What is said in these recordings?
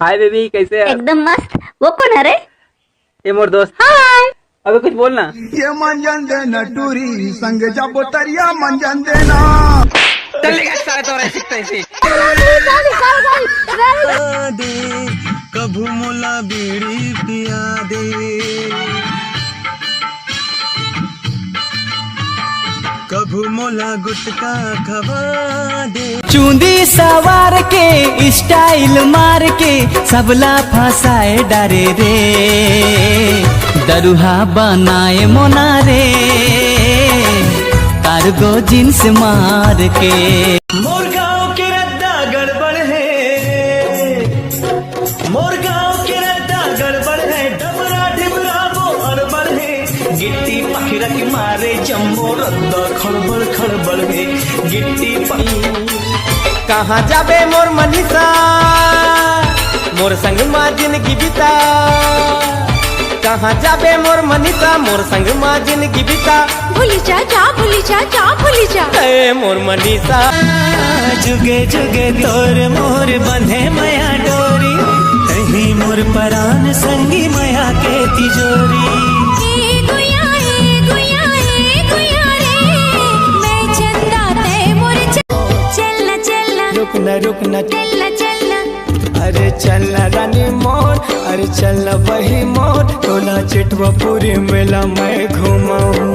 Hi baby, कैसे है? एकदम मस्त। वो कौन है रे? ये मोर दोस्त। हाय। अबे कुछ बोलना। ये मंजन देना टूरी संग जाबो तरिया मंजन देना चल सारे तो रहे सीखते ही दे कभू मोला बीड़ी पिया दे कभू मोला गुटका खवा दे। चूंदी सवार के स्टाइल मार के सबला फंसाए डरे रे दरुहा बनाए मोना रे कार्गो जींस मार के। मोर गाँव के रद्दा गड़बड़ है, मोर गाँव के रद्दा गड़बड़ है, डबरा डिबरा वो अड़बड़ है, गिट्टी पखिरा के मारे जम्बो रद्दा खड़बड़ खड़बड़ है, गिट्टी कहाँ जाबे मोर मनीषा मोर संग माँ जिंदगी बिता, कहाँ जाबे मोर मनीषा मोर संग माँ जिंदगी बिता। भूली जा भूली जा भूली जा। ए मोर मनीषा जुगे जुगे तोर मोर बंधे मया डोरी कहीं मोर परान संगी मया के तिजोरी। ए गुया रे मैं चंदा ते मोर चलना चलना रुकना चलना चलना। अरे चलना रानी मोर, अरे चलना वही मोर, टोला चिटवा पूरी मेला मैं घुमाऊं।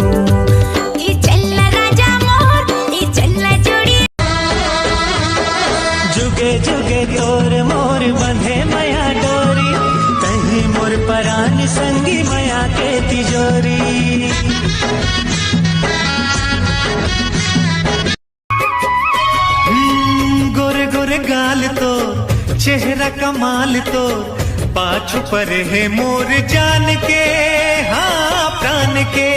ये चलना राजा मोर, ये चलना जोड़ी। जुगे जुगे तोर मोर बंधे मया डोरी कहीं मोर परान संगी मया के तिजोरी। गोरे गोरे गाल तो चेहरा कमाल तो पाछू पर है मोर जान के हाँ प्राण के।